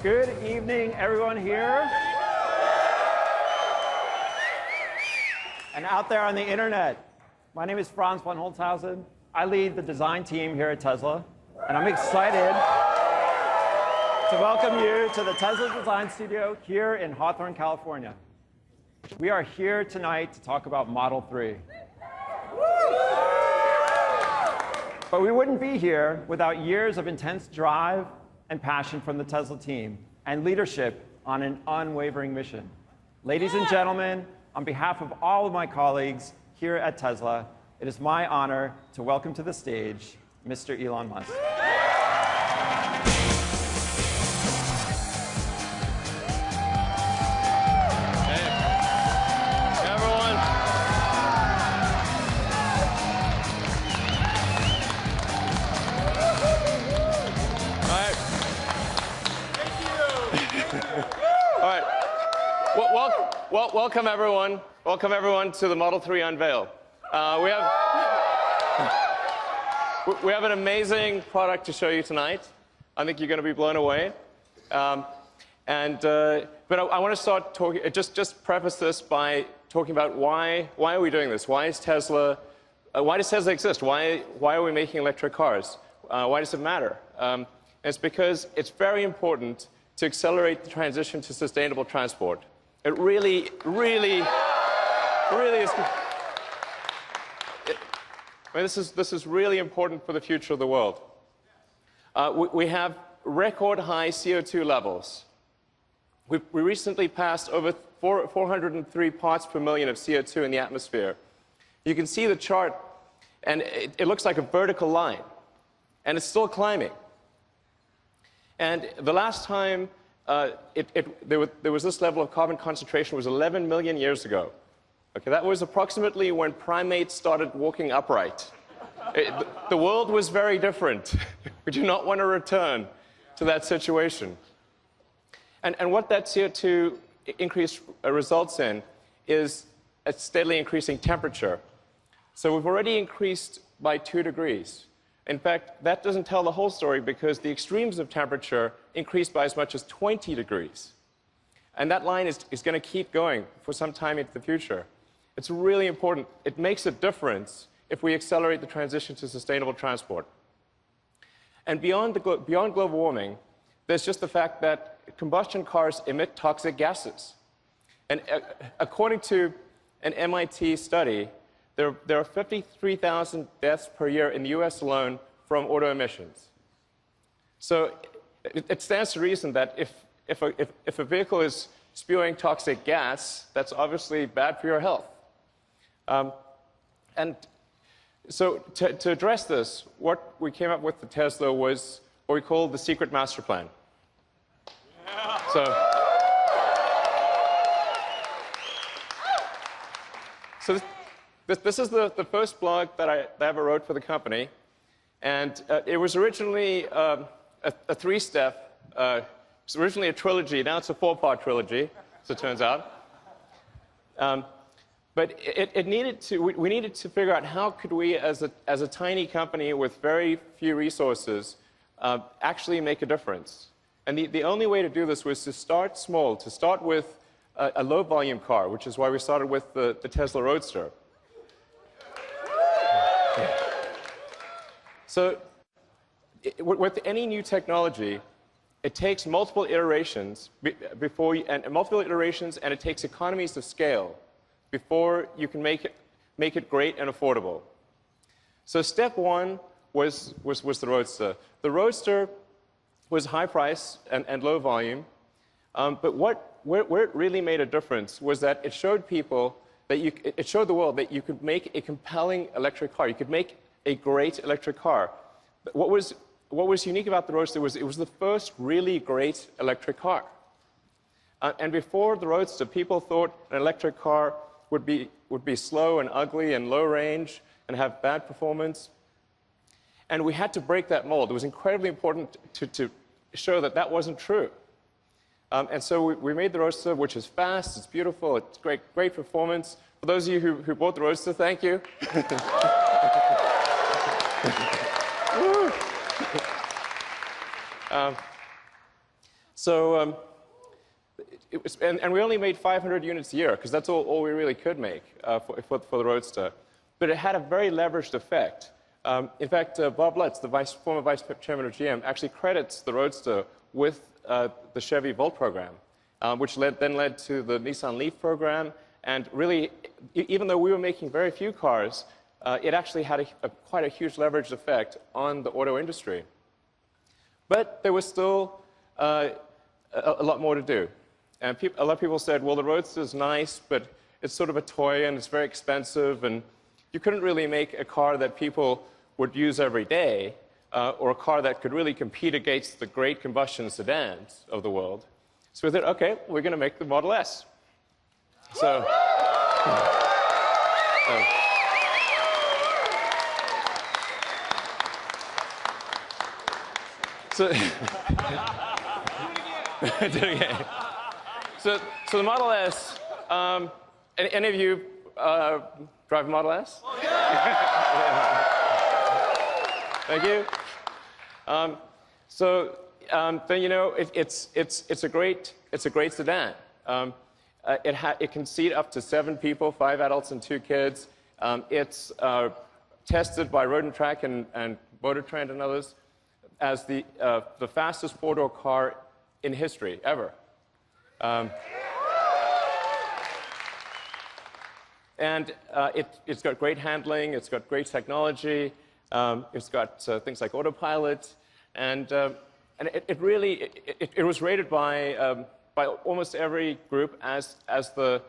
Good evening, everyone here. And out there on the internet. My name is Franz von Holzhausen. I lead the design team here at Tesla. And I'm excited to welcome you to the Tesla Design Studio here in Hawthorne, California. We are here tonight to talk about Model 3. But we wouldn't be here without years of intense drive and passion from the Tesla team and leadership on an unwavering mission. Ladies and gentlemen, on behalf of all of my colleagues here at Tesla, it is my honor to welcome to the stage Mr. Elon Musk. Well, welcome everyone. Welcome everyone to the Model 3 Unveil. We have an amazing product to show you tonight. I think you're going to be blown away. But I want to start talking. Just preface this by talking about why are we doing this? Why is Tesla? Why does Tesla exist? Why are we making electric cars? Why does it matter? It's because it's very important to accelerate the transition to sustainable transport. It really is. This is really important for the future of the world. We have record high CO2 levels. We recently passed over 403 parts per million of CO2 in the atmosphere. You can see the chart, and it looks like a vertical line, and it's still climbing. And the last time there was this level of carbon concentration was 11 million years ago. Okay, that was approximately when primates started walking upright. The world was very different. We do not want to return to that situation. And what that CO2 increase results in is a steadily increasing temperature. So we've already increased by 2 degrees. In fact, that doesn't tell the whole story because the extremes of temperature increased by as much as 20 degrees. And that line is going to keep going for some time into the future. It's really important. It makes a difference if we accelerate the transition to sustainable transport. And beyond global warming, there's just the fact that combustion cars emit toxic gases. And according to an MIT study, there are 53,000 deaths per year in the US alone from auto emissions. So it stands to reason that if a vehicle is spewing toxic gas, that's obviously bad for your health. And so to address this, what we came up with at Tesla was what we call the secret master plan. Yeah. So this is the first blog that I ever wrote for the company, and it was originally a 3-step. It was originally a trilogy. Now it's a 4-part trilogy, as it turns out. But we needed to figure out how could we, as a tiny company with very few resources, actually make a difference. And the only way to do this was to start small, to start with a low-volume car, which is why we started with the Tesla Roadster. So with any new technology, it takes multiple iterations and it takes economies of scale before you can make it great and affordable. So step 1 was the Roadster. The Roadster was high price and low volume, but where it really made a difference was that it showed people that it showed the world that you could make a compelling electric car. You could make a great electric car. What was unique about the Roadster was it was the first really great electric car. And before the Roadster, people thought an electric car would be slow and ugly and low range and have bad performance. And we had to break that mold. It was incredibly important to show that that wasn't true. And so we made the Roadster, which is fast, it's beautiful, it's great performance. For those of you who bought the Roadster, thank you. So and we only made 500 units a year, because that's all we really could make for the Roadster. But it had a very leveraged effect. In fact, Bob Lutz, the former vice chairman of GM, actually credits the Roadster with the Chevy Volt program, which then led to the Nissan Leaf program. And really, even though we were making very few cars, it actually had quite a huge leveraged effect on the auto industry. But there was still a lot more to do. And a lot of people said, well, the Roadster is nice, but it's sort of a toy and it's very expensive, and you couldn't really make a car that people would use every day, or a car that could really compete against the great combustion sedans of the world. So we thought, okay, we're going to make the Model S. So, so the Model S, any of you drive a Model S? Thank you. Then you know it's a great sedan. It can seat up to 7 people, 5 adults and 2 kids. It's tested by Road and Track and Motor Trend and others as the fastest 4-door car in history ever. And it's got great handling. It's got great technology. It's got things like autopilot, and it was rated by almost every group as the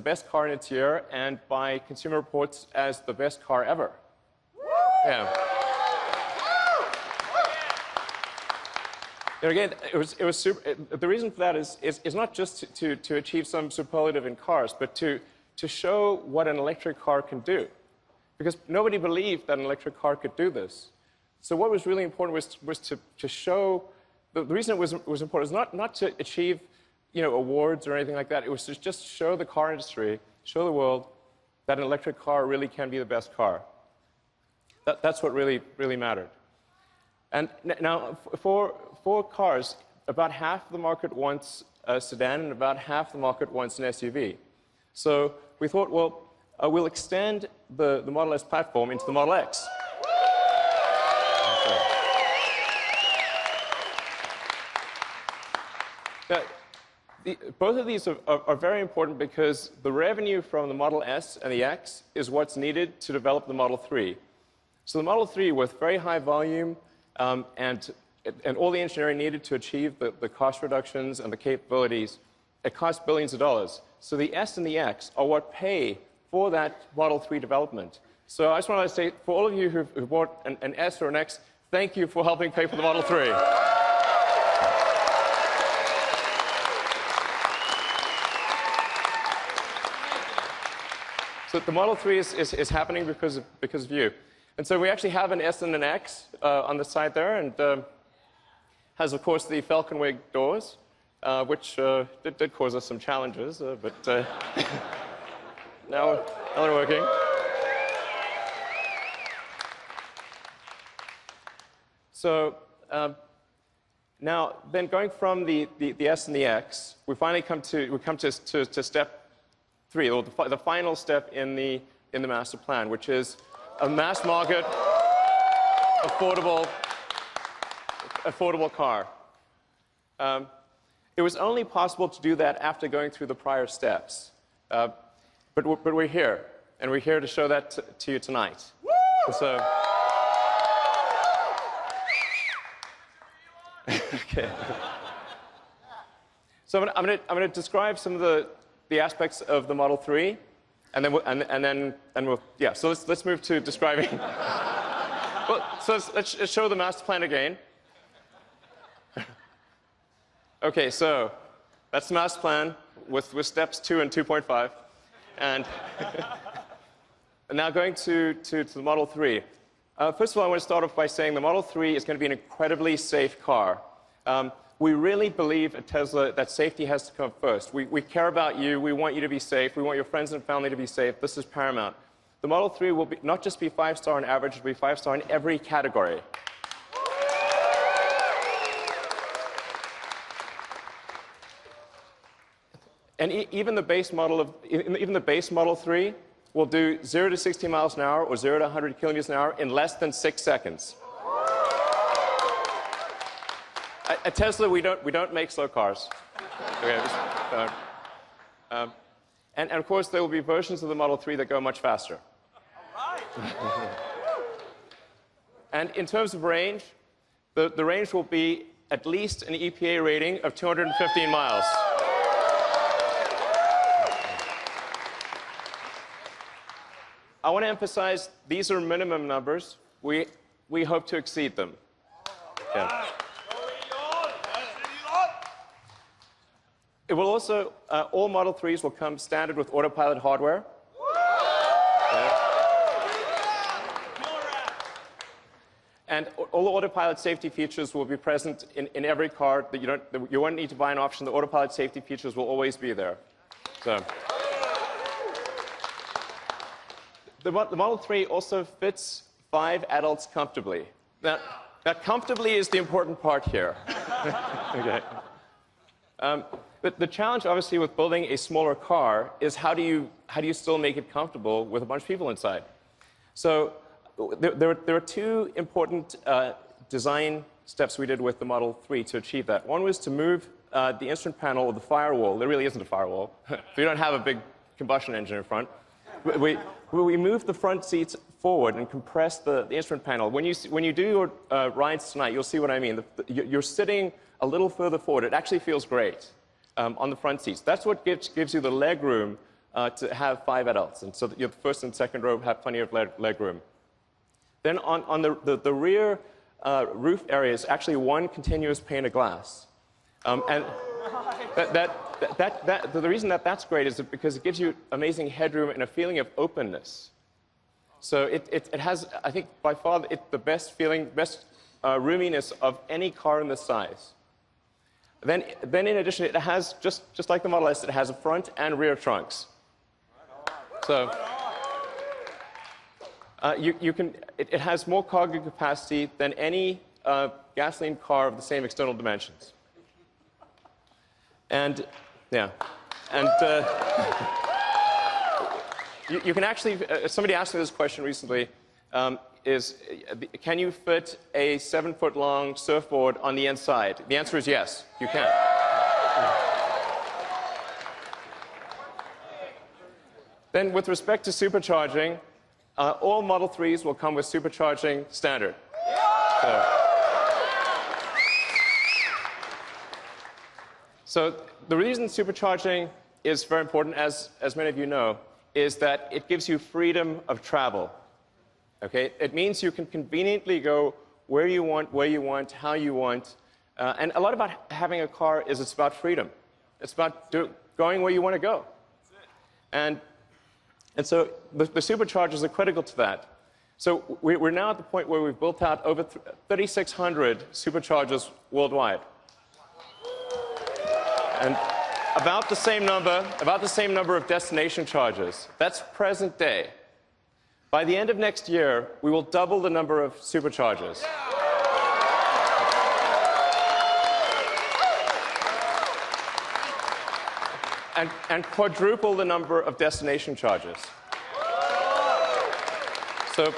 best car in its year, and by Consumer Reports as the best car ever. Yeah. And again, it was super. The reason for that is not just to achieve some superlative in cars, but to show what an electric car can do. Because nobody believed that an electric car could do this. So what was really important was to show, the reason it was important was not to achieve, you know, awards or anything like that. It was to just show the car industry, show the world that an electric car really can be the best car. That's what really mattered. And now for cars, about half the market wants a sedan and about half the market wants an SUV. So we thought, well, we'll extend the Model S platform into the Model X. Now, both of these are very important because the revenue from the Model S and the X is what's needed to develop the Model 3. So the Model 3, with very high volume and all the engineering needed to achieve the cost reductions and the capabilities, it costs billions of dollars. So the S and the X are what pay for that Model 3 development. So I just want to say, for all of you who bought an S or an X, thank you for helping pay for the Model 3. So the Model 3 is happening because of you. And so we actually have an S and an X on the side there, and has, of course, the Falcon Wing doors, which did cause us some challenges, but now they're working. So now, then going from the S and the X, we finally come to step 3, or the final step in the master plan, which is a mass market, affordable car. It was only possible to do that after going through the prior steps. But we're here, and we're here to show that to you tonight. So, okay. So I'm going to describe some of the aspects of the Model 3, and then we'll yeah. So let's move to describing. Well, so let's show the master plan again. Okay, so that's the master plan with steps 2 and 2.5, and now going to the Model 3. First of all, I want to start off by saying the Model 3 is going to be an incredibly safe car. We really believe at Tesla that safety has to come first. We care about you. We want you to be safe. We want your friends and family to be safe. This is paramount. The Model 3 will not just be 5-star on average, it will be 5-star in every category. And even the base Model 3 will do 0 to 60 miles an hour or 0 to 100 kilometers an hour in less than 6 seconds. At Tesla, we don't make slow cars. Okay, and of course, there will be versions of the Model 3 that go much faster. All right. And in terms of range, the range will be at least an EPA rating of 215 miles. I want to emphasize these are minimum numbers. We hope to exceed them. Yeah. It will also, all Model 3s will come standard with autopilot hardware. Yeah. And all the autopilot safety features will be present in every car. That you won't need to buy an option. The autopilot safety features will always be there. So. The Model 3 also fits 5 adults comfortably. Now comfortably is the important part here. Okay. But the challenge, obviously, with building a smaller car is how do you still make it comfortable with a bunch of people inside? So there are 2 important design steps we did with the Model 3 to achieve that. One was to move the instrument panel or the firewall. There really isn't a firewall. So you don't have a big combustion engine in front. We moved the front seats forward and compressed the instrument panel. When you do your rides tonight, you'll see what I mean. You're sitting a little further forward. It actually feels great on the front seats. That's what gives you the leg room to have 5 adults. And so that your first and second row have plenty of leg room. Then on the rear roof area is actually one continuous pane of glass. And the reason that that's great is because it gives you amazing headroom and a feeling of openness. So it has, I think, by far the best roominess of any car in this size. Then in addition, it has, just like the Model S, it has a front and rear trunks. So it has more cargo capacity than any gasoline car of the same external dimensions. And yeah, and you can actually. Somebody asked me this question recently: can you fit a 7-foot-long surfboard on the inside? The answer is yes, you can. Then, with respect to supercharging, all Model 3s will come with supercharging standard. So the reason supercharging is very important, as many of you know, is that it gives you freedom of travel. Okay? It means you can conveniently go where you want, how you want. And a lot about having a car is it's about freedom. It's about going where you want to go. And so the superchargers are critical to that. So we're now at the point where we've built out over 3,600 superchargers worldwide. And about the same number of destination chargers. That's present day. By the end of next year, we will double the number of superchargers. And quadruple the number of destination chargers. So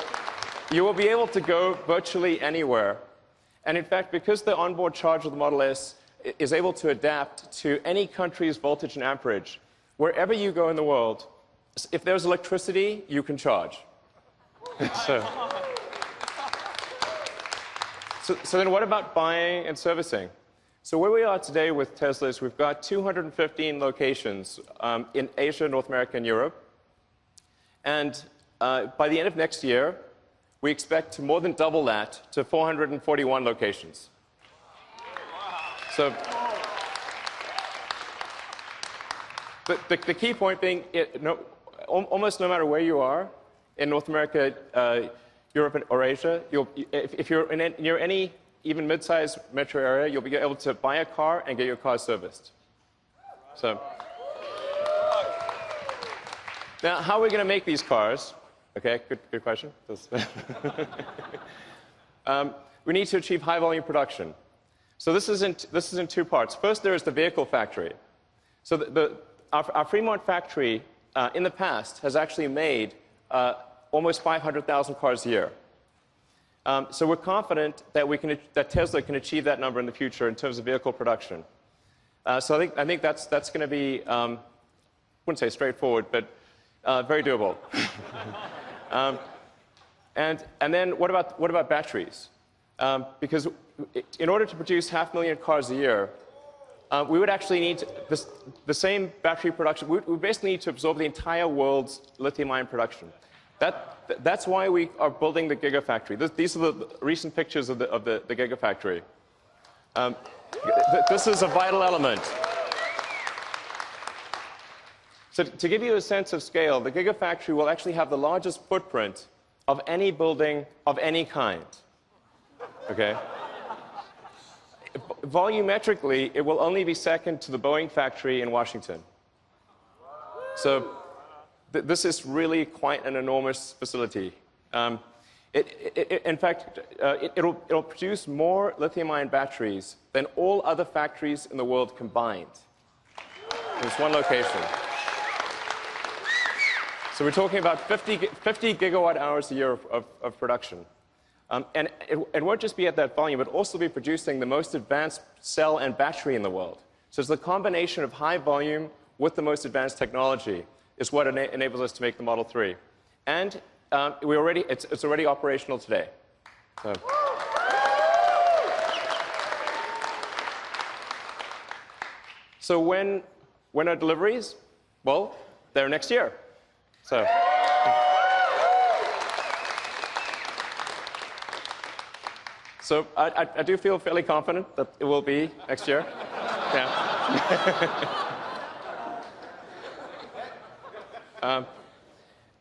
you will be able to go virtually anywhere. And in fact, because the onboard charger of the Model S is able to adapt to any country's voltage and amperage, wherever you go in the world, if there's electricity, you can charge. So then what about buying and servicing? So where we are today with Tesla is we've got 215 locations in Asia, North America, and Europe. And by the end of next year, we expect to more than double that to 441 locations. So the key point being, almost no matter where you are, in North America, Europe, or Asia, if you're near any even mid-sized metro area, you'll be able to buy a car and get your car serviced. So now, how are we going to make these cars? Okay, good question. We need to achieve high-volume production. So this is in 2 parts. First, there is the vehicle factory. So our Fremont factory in the past has actually made almost 500,000 cars a year. So we're confident that Tesla can achieve that number in the future in terms of vehicle production. So I think that's going to be, I wouldn't say straightforward, but very doable. And then what about batteries? Because in order to produce 500,000 cars a year, we would actually need the same battery production. We basically need to absorb the entire world's lithium-ion production. That's why we are building the Gigafactory. These are the recent pictures of the Gigafactory. This is a vital element. So to give you a sense of scale, the Gigafactory will actually have the largest footprint of any building of any kind. Okay? Volumetrically, it will only be second to the Boeing factory in Washington. So this is really quite an enormous facility. In fact, it'll produce more lithium-ion batteries than all other factories in the world combined. In this one location. So we're talking about 50 gigawatt hours a year of production. And it won't just be at that volume, but also be producing the most advanced cell and battery in the world. So it's the combination of high volume with the most advanced technology is what enables us to make the Model 3. And it's already operational today. So when are deliveries? Well, they're next year. So I do feel fairly confident that it will be next year. Yeah.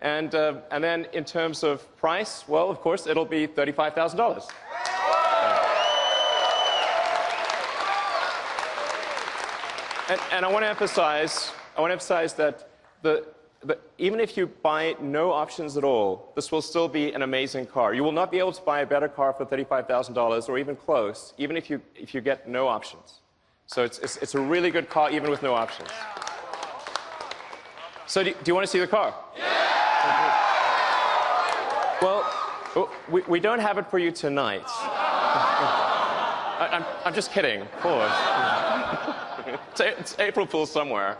And then in terms of price, well, of course, it'll be $35,000. And I want to emphasize that even if you buy no options at all, this will still be an amazing car. You will not be able to buy a better car for $35,000 or even close, even if you get no options. So it's a really good car even with no options. So do you want to see the car? Yeah! Well, we don't have it for you tonight. I'm just kidding, of course. It's April Fool's somewhere.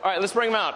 All right, let's bring them out.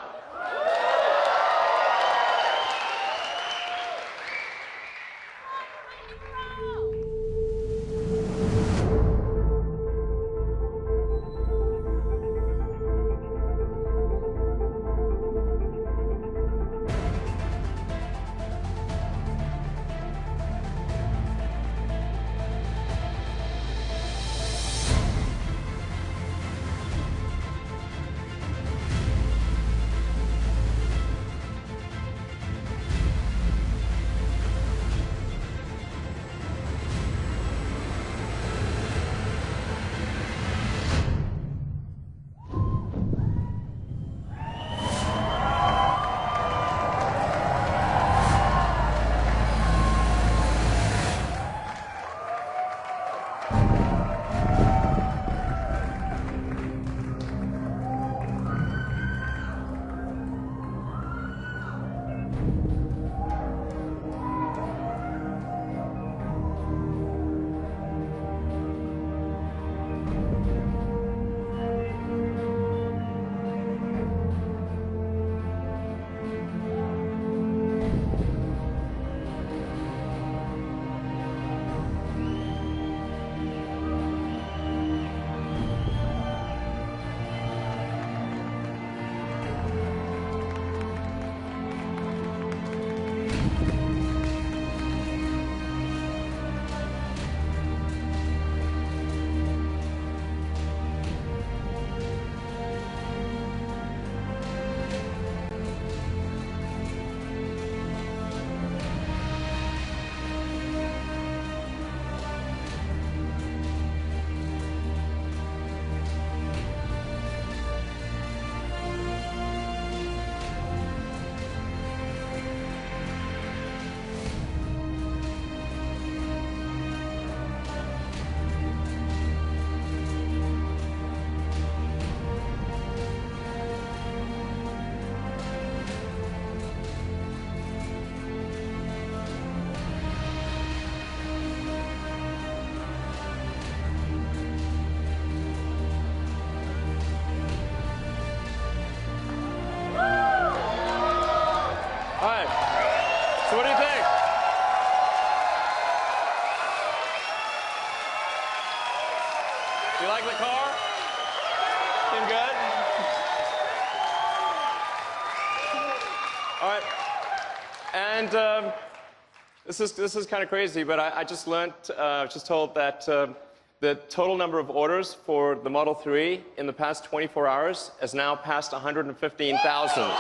You like the car? Seem good? All right. And this is kind of crazy, but I just learned, just told that the total number of orders for the Model 3 in the past 24 hours has now passed 115,000.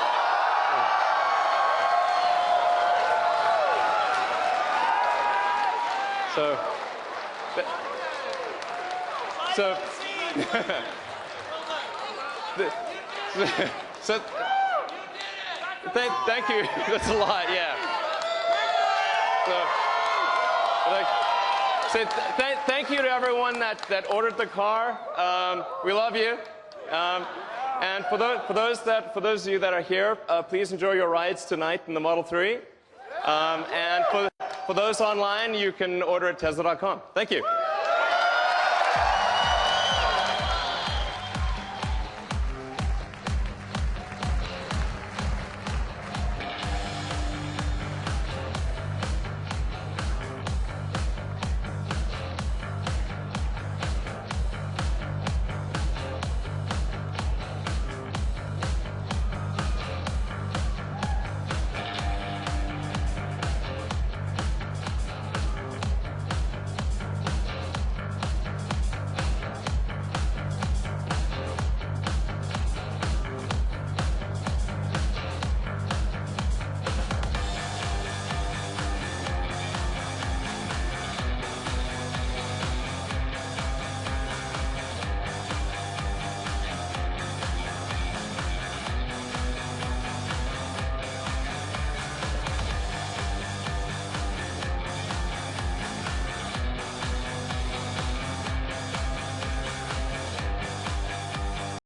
Thank you. That's a lot, yeah. Thank you to everyone that ordered the car. We love you. And for those of you that are here, please enjoy your rides tonight in the Model 3. And for those online, you can order at Tesla.com. Thank you.